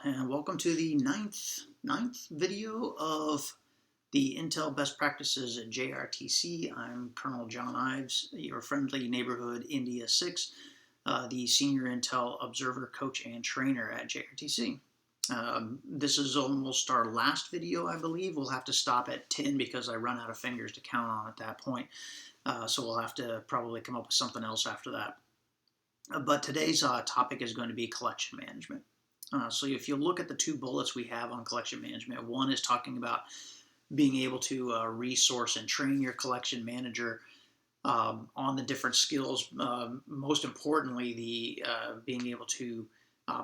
and welcome to the ninth video of the Intel Best Practices at JRTC. I'm Colonel John Ives, your friendly neighborhood India 6, the Senior Intel Observer, Coach, and Trainer at JRTC. This is almost our last video, I believe. We'll have to stop at 10 because I run out of fingers to count on at that point. So we'll have to probably come up with something else after that. But today's topic is going to be collection management. So if you look at the two bullets we have on collection management, one is talking about being able to resource and train your collection manager on the different skills. Most importantly, the being able to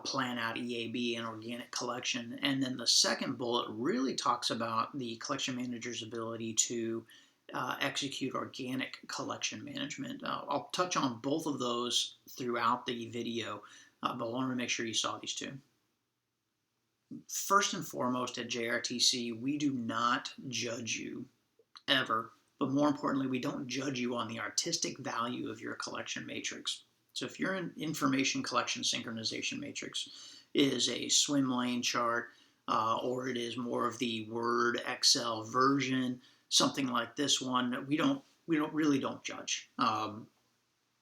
plan out EAB and organic collection. And then the second bullet really talks about the collection manager's ability to execute organic collection management. I'll touch on both of those throughout the video, but I wanted to make sure you saw these two. First and foremost, at JRTC, we do not judge you ever, but more importantly, we don't judge you on the artistic value of your collection matrix. So if your information collection synchronization matrix is a swim lane chart, or it is more of the Word Excel version, something like this one, we really don't judge.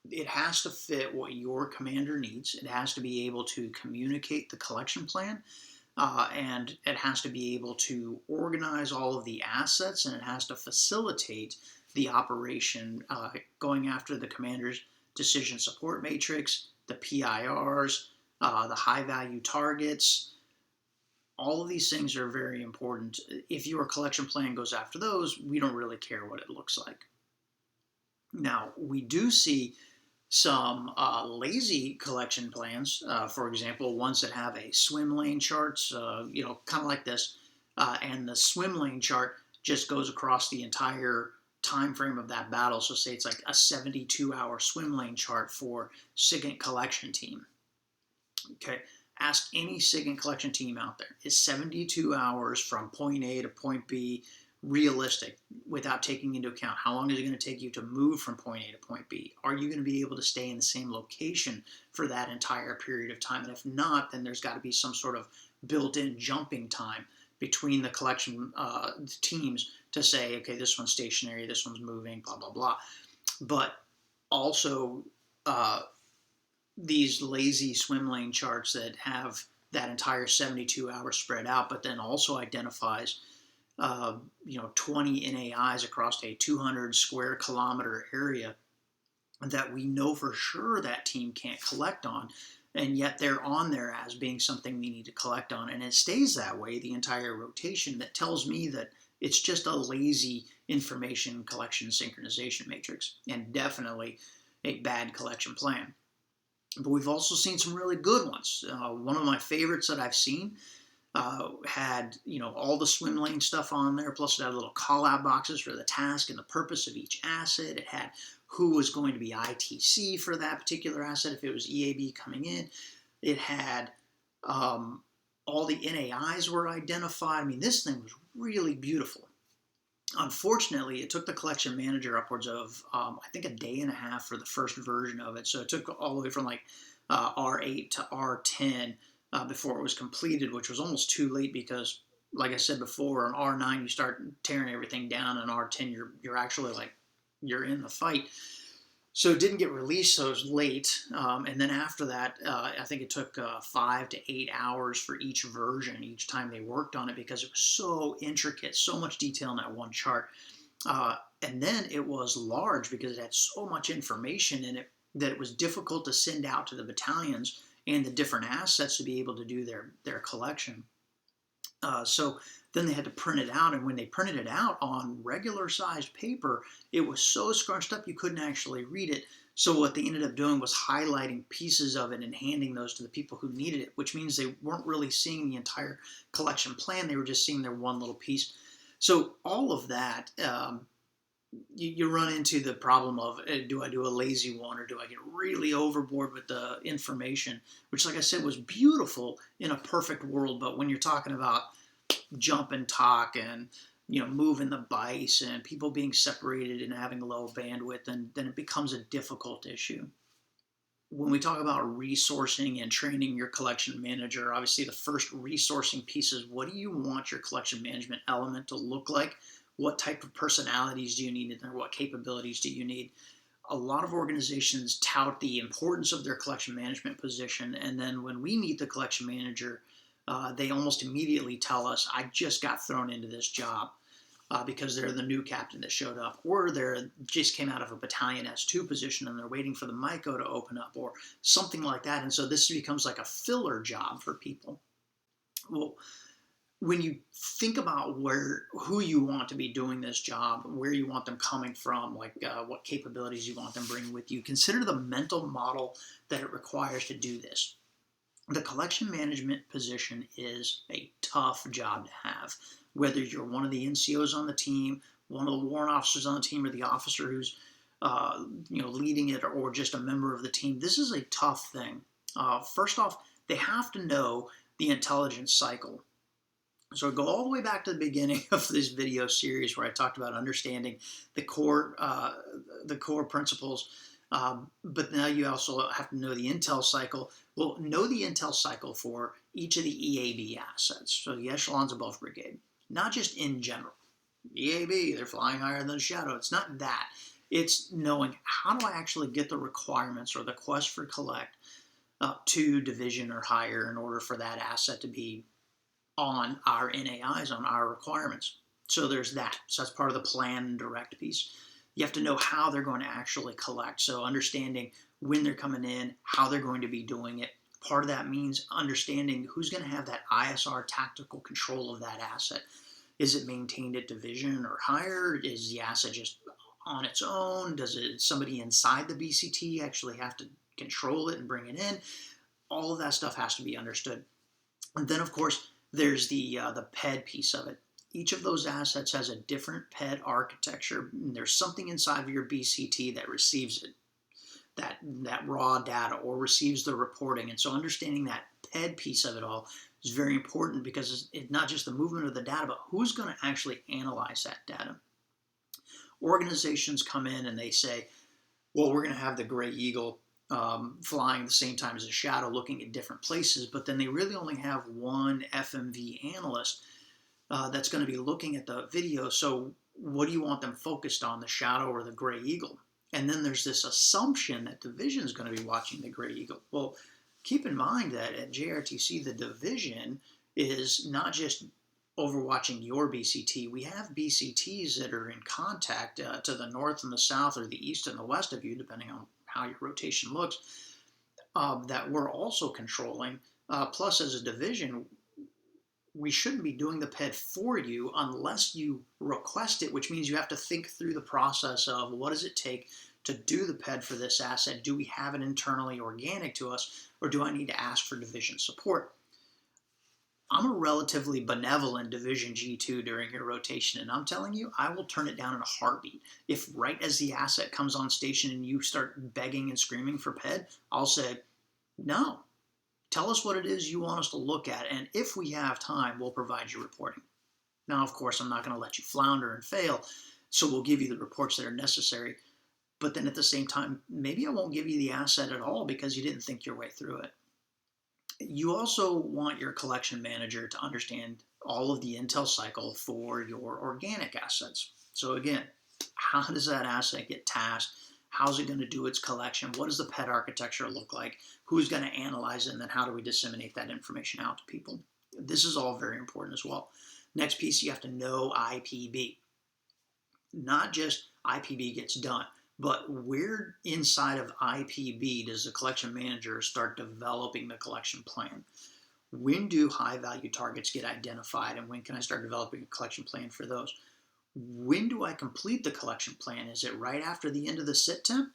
It has to fit what your commander needs. It has to be able to communicate the collection plan. And it has to be able to organize all of the assets, and it has to facilitate the operation going after the commander's decision support matrix, the PIRs, the high value targets. All of these things are very important. If your collection plan goes after those, we don't really care what it looks like. Now, we do see some lazy collection plans, for example, ones that have a swim lane charts, kind of like this, and the swim lane chart just goes across the entire time frame of that battle. So say it's like a 72-hour swim lane chart for SIGINT collection team. Okay, ask any SIGINT collection team out there, is 72 hours from point A to point B realistic without taking into account how long is it going to take you to move from point A to point B? Are you going to be able to stay in the same location for that entire period of time? And if not, then there's got to be some sort of built-in jumping time between the collection teams to say, okay, this one's stationary, this one's moving, blah, blah, blah. But also these lazy swim lane charts that have that entire 72 hours spread out, but then also identifies 20 NAIs across a 200 square kilometer area that we know for sure that team can't collect on, and yet they're on there as being something we need to collect on, and it stays that way the entire rotation. That tells me that it's just a lazy information collection synchronization matrix, and definitely a bad collection plan. But we've also seen some really good ones. One of my favorites that I've seen had all the swim lane stuff on there, plus it had little call out boxes for the task and the purpose of each asset. It had who was going to be ITC for that particular asset if it was EAB coming in. It had all the NAIs were identified. I mean, this thing was really beautiful. Unfortunately, it took the collection manager upwards of I think a day and a half for the first version of it. So it took all the way from like R8 to R10 before it was completed, which was almost too late because, like I said before, on R9 you start tearing everything down, and R10 you're actually like you're in the fight. So it didn't get released, so it was late. And then after that, I think it took 5 to 8 hours for each version, each time they worked on it, because it was so intricate, so much detail in that one chart. And then it was large because it had so much information in it that it was difficult to send out to the battalions and the different assets to be able to do their collection. So then they had to print it out, and when they printed it out on regular sized paper, it was so scrunched up you couldn't actually read it. So what they ended up doing was highlighting pieces of it and handing those to the people who needed it, which means they weren't really seeing the entire collection plan. They were just seeing their one little piece. So all of that, you run into the problem of, do I do a lazy one, or do I get really overboard with the information, which, like I said, was beautiful in a perfect world. But when you're talking about jump and talk and moving the bice and people being separated and having low bandwidth, then it becomes a difficult issue. when we talk about resourcing and training your collection manager, obviously the first resourcing piece is, what do you want your collection management element to look like? What type of personalities do you need in there? What capabilities do you need? A lot of organizations tout the importance of their collection management position, and then when we meet the collection manager, they almost immediately tell us, I just got thrown into this job. Because they're the new captain that showed up, or they're just came out of a battalion S2 position and they're waiting for the MICO to open up, or something like that. And so this becomes like a filler job for people. Well, when you think about who you want to be doing this job, where you want them coming from, like what capabilities you want them bringing with you, consider the mental model that it requires to do this. The collection management position is a tough job to have. Whether you're one of the NCOs on the team, one of the warrant officers on the team, or the officer who's leading it, or just a member of the team, this is a tough thing. First off, they have to know the intelligence cycle. So go all the way back to the beginning of this video series where I talked about understanding the core principles. But now you also have to know the intel cycle. Well, know the intel cycle for each of the EAB assets, so the echelons above brigade, not just in general. EAB, they're flying higher than the shadow. It's not that. It's knowing, how do I actually get the requirements or the quest for collect up to division or higher in order for that asset to be on our NAIs, on our requirements. So there's that. So that's part of the plan and direct piece. You have to know how they're going to actually collect. So understanding when they're coming in, how they're going to be doing it. Part of that means understanding who's going to have that ISR tactical control of that asset. Is it maintained at division or higher? Is the asset just on its own? Does somebody inside the BCT actually have to control it and bring it in? All of that stuff has to be understood. And then, of course, there's the PED piece of it. Each of those assets has a different PED architecture. There's something inside of your BCT that receives it, that raw data, or receives the reporting. And so understanding that PED piece of it all is very important, because it's not just the movement of the data, but who's going to actually analyze that data. Organizations come in and they say, well, we're going to have the Gray Eagle flying at the same time as a shadow, looking at different places, but then they really only have one FMV analyst that's going to be looking at the video. So what do you want them focused on, the shadow or the Gray Eagle? And then there's this assumption that division is going to be watching the Gray Eagle. Well, keep in mind that at JRTC, the division is not just overwatching your BCT. We have BCTs that are in contact to the north and the south, or the east and the west of you, depending on how your rotation looks, that we're also controlling. Plus, as a division, we shouldn't be doing the PED for you unless you request it, which means you have to think through the process of, what does it take to do the PED for this asset? Do we have it internally organic to us, or do I need to ask for division support? I'm a relatively benevolent Division G2 during your rotation, and I'm telling you, I will turn it down in a heartbeat. If right as the asset comes on station and you start begging and screaming for PED, I'll say, no. Tell us what it is you want us to look at, and if we have time, we'll provide you reporting. Now, of course, I'm not going to let you flounder and fail, so we'll give you the reports that are necessary. But then at the same time, maybe I won't give you the asset at all because you didn't think your way through it. You also want your collection manager to understand all of the intel cycle for your organic assets. So again, how does that asset get tasked? How's it going to do its collection? What does the PED architecture look like? Who's going to analyze it? And then how do we disseminate that information out to people? This is all very important as well. Next piece, you have to know IPB. Not just IPB gets done, but where inside of IPB does the collection manager start developing the collection plan? When do high value targets get identified, and when can I start developing a collection plan for those? When do I complete the collection plan? Is it right after the end of the sit temp?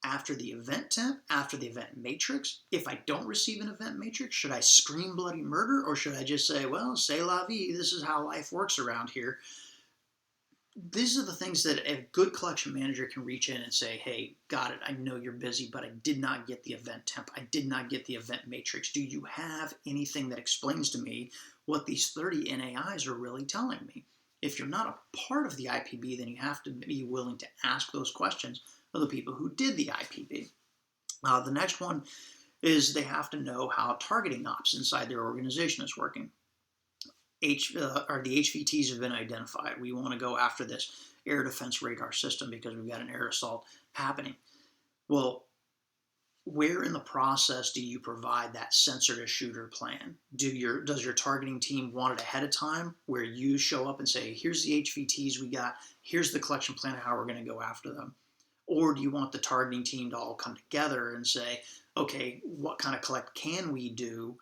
After the event temp? After the event matrix? If I don't receive an event matrix, should I scream bloody murder, or should I just say, well, c'est la vie, this is how life works around here? These are the things that a good collection manager can reach in and say, hey, got it, I know you're busy, but I did not get the event temp. I did not get the event matrix. Do you have anything that explains to me what these 30 NAIs are really telling me? If you're not a part of the IPB, then you have to be willing to ask those questions of the people who did the IPB. The next one is they have to know how targeting ops inside their organization is working. Or the HVTs have been identified. We want to go after this air defense radar system because we've got an air assault happening. Well, where in the process do you provide that sensor to shooter plan? Does your targeting team want it ahead of time where you show up and say, here's the HVTs we got, here's the collection plan of how we're going to go after them? Or do you want the targeting team to all come together and say, okay, what kind of collect can we do?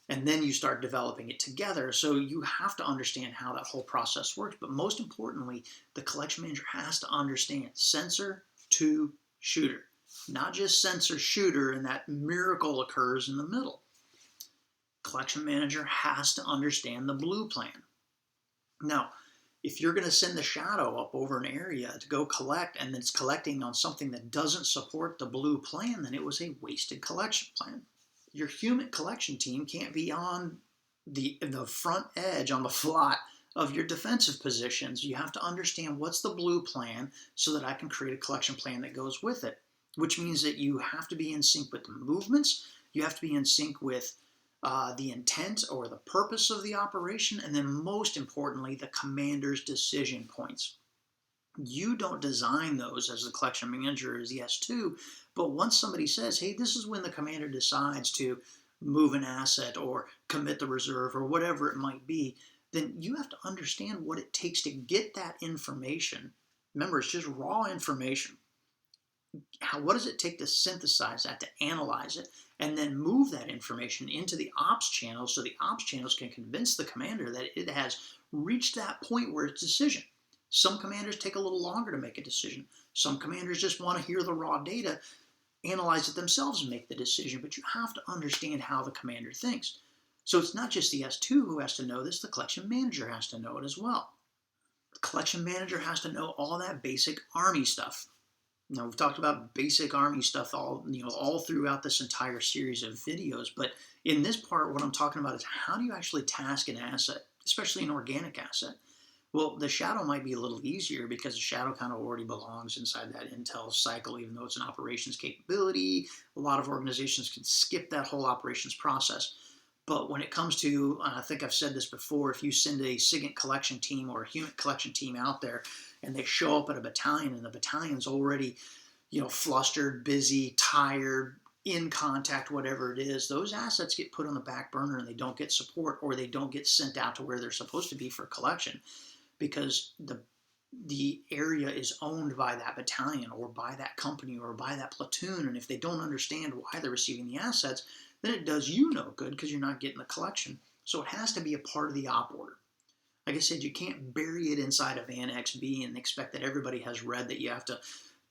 And then you start developing it together. So you have to understand how that whole process works. But most importantly, the collection manager has to understand sensor to shooter, not just sensor shooter, and that miracle occurs in the middle. Collection manager has to understand the blue plan. Now, if you're going to send the shadow up over an area to go collect and it's collecting on something that doesn't support the blue plan, then it was a wasted collection plan. Your human collection team can't be on the front edge, on the flat of your defensive positions. You have to understand what's the blue plan so that I can create a collection plan that goes with it, which means that you have to be in sync with the movements, you have to be in sync with the intent or the purpose of the operation, and then most importantly, the commander's decision points. You don't design those as the collection manager as the S2, but once somebody says, hey, this is when the commander decides to move an asset or commit the reserve or whatever it might be, then you have to understand what it takes to get that information. Remember, it's just raw information. What does it take to synthesize that, to analyze it, and then move that information into the ops channels so the ops channels can convince the commander that it has reached that point where it's decision. Some commanders take a little longer to make a decision. Some commanders just want to hear the raw data, analyze it themselves, and make the decision. But you have to understand how the commander thinks. So it's not just the S2 who has to know this, the collection manager has to know it as well. The collection manager has to know all that basic Army stuff. Now, we've talked about basic Army stuff all throughout this entire series of videos, but in this part, what I'm talking about is how do you actually task an asset, especially an organic asset? Well, the shadow might be a little easier because the shadow kind of already belongs inside that intel cycle, even though it's an operations capability. A lot of organizations can skip that whole operations process. But when it comes to, and I think I've said this before, if you send a SIGINT collection team or a HUMINT collection team out there and they show up at a battalion and the battalion's already, flustered, busy, tired, in contact, whatever it is, those assets get put on the back burner and they don't get support or they don't get sent out to where they're supposed to be for collection because the area is owned by that battalion or by that company or by that platoon. And if they don't understand why they're receiving the assets, then it does you no good because you're not getting the collection. So it has to be a part of the op order. Like I said, you can't bury it inside of Annex B and expect that everybody has read that you have to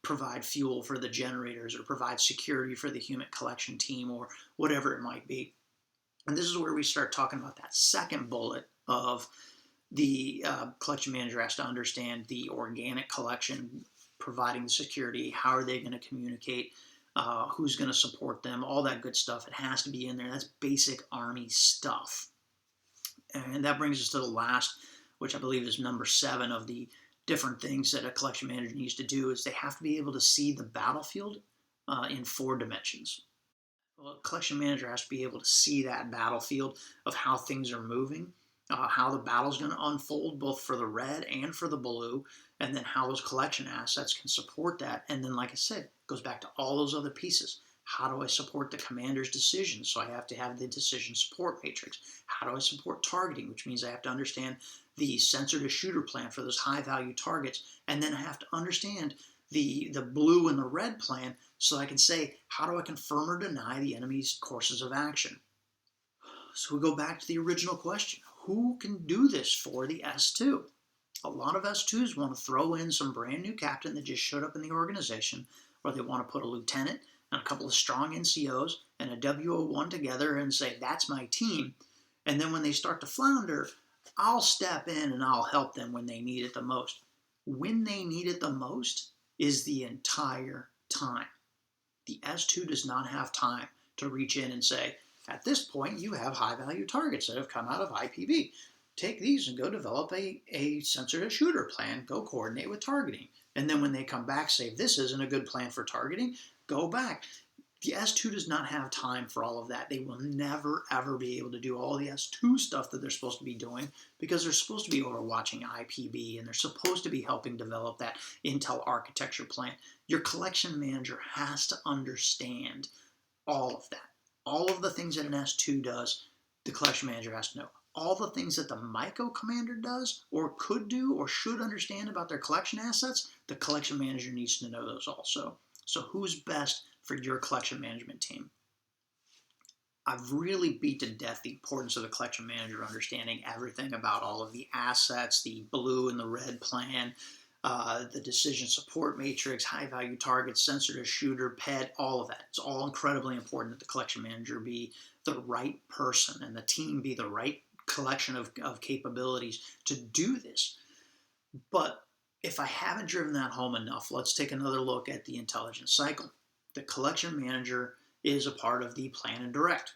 provide fuel for the generators or provide security for the HUMINT collection team or whatever it might be. And this is where we start talking about that second bullet of the collection manager has to understand the organic collection, providing the security, how are they going to communicate, who's going to support them, all that good stuff. It has to be in there. That's basic Army stuff. And that brings us to the last, which I believe is number 7 of the different things that a collection manager needs to do, is they have to be able to see the battlefield in 4 dimensions. Well, a collection manager has to be able to see that battlefield of how things are moving, how the battle's going to unfold, both for the red and for the blue, and then how those collection assets can support that. And then, like I said, it goes back to all those other pieces. How do I support the commander's decisions? So I have to have the decision support matrix. How do I support targeting, which means I have to understand the sensor to shooter plan for those high value targets. And then I have to understand the blue and the red plan so I can say, how do I confirm or deny the enemy's courses of action? So we go back to the original question. Who can do this for the S2? A lot of S2s want to throw in some brand new captain that just showed up in the organization, or they want to put a lieutenant and a couple of strong NCOs and a WO1 together and say, that's my team. And then when they start to flounder, I'll step in and I'll help them when they need it the most. When they need it the most is the entire time. The S2 does not have time to reach in and say, at this point, you have high-value targets that have come out of IPB. Take these and go develop a sensor-to-shooter plan. Go coordinate with targeting. And then when they come back, say, this isn't a good plan for targeting, go back. The S2 does not have time for all of that. They will never, ever be able to do all the S2 stuff that they're supposed to be doing because they're supposed to be overwatching IPB and they're supposed to be helping develop that Intel architecture plan. Your collection manager has to understand all of that. All of the things that an S2 does, the collection manager has to know. All the things that the MICO commander does or could do or should understand about their collection assets, the collection manager needs to know those also. So who's best for your collection management team? I've really beat to death the importance of the collection manager understanding everything about all of the assets, the blue and the red plan, the decision support matrix, high value targets, sensor to shooter, PED, all of that. It's all incredibly important that the collection manager be the right person and the team be the right collection of capabilities to do this. But if I haven't driven that home enough, let's take another look at the intelligence cycle. The collection manager is a part of the plan and direct,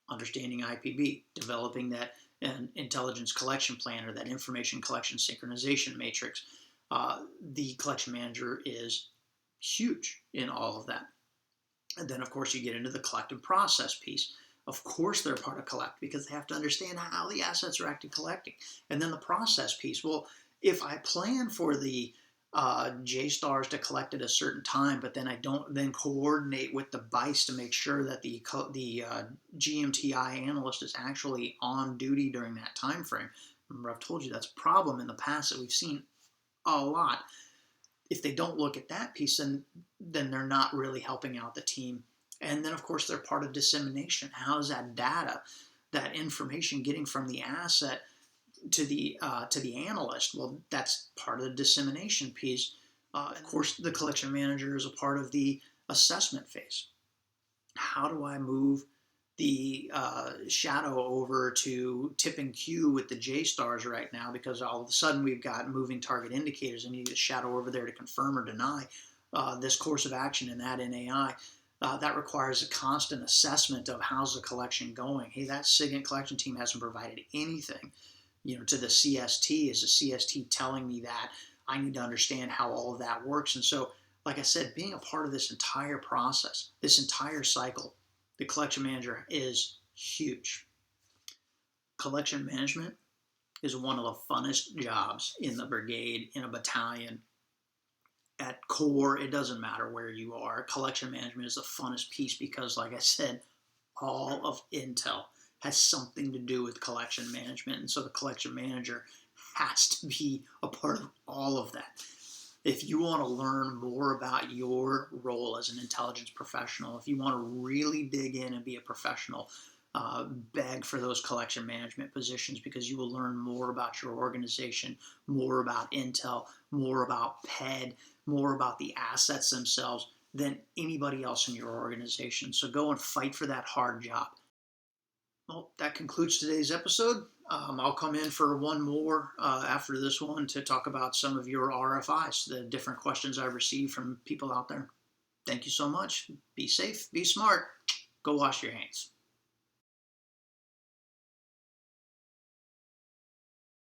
understanding IPB, developing that intelligence collection plan or that information collection synchronization matrix. The collection manager is huge in all of that. And then, of course, you get into the collective process piece. Of course, they're a part of collect because they have to understand how the assets are actually collecting. And then the process piece. Well, if I plan for the JSTARS to collect at a certain time, but then I don't then coordinate with the BICE to make sure that the GMTI analyst is actually on duty during that time frame. Remember, I've told you that's a problem in the past that we've seen a lot. If they don't look at that piece, then they're not really helping out the team. And then, of course, they're part of dissemination. How is that data, that information getting from the asset to the analyst? Well, that's part of the dissemination piece. Of course, the collection manager is a part of the assessment phase. How do I move the shadow over to tip and Q with the JSTARS right now, because all of a sudden we've got moving target indicators and you need a shadow over there to confirm or deny this course of action in that NAI. That requires a constant assessment of how's the collection going. Hey, that SIGINT collection team hasn't provided anything, to the CST. Is the CST telling me that? I need to understand how all of that works. And so, like I said, being a part of this entire process, this entire cycle, the collection manager is huge. Collection management is one of the funnest jobs in the brigade, in a battalion. At Corps, it doesn't matter where you are. Collection management is the funnest piece because, like I said, all of Intel has something to do with collection management. And so the collection manager has to be a part of all of that. If you want to learn more about your role as an intelligence professional, if you want to really dig in and be a professional, beg for those collection management positions because you will learn more about your organization, more about Intel, more about PED, more about the assets themselves than anybody else in your organization. So go and fight for that hard job. Well, that concludes today's episode. I'll come in for one more after this one to talk about some of your RFIs, the different questions I've received from people out there. Thank you so much. Be safe, be smart, go wash your hands.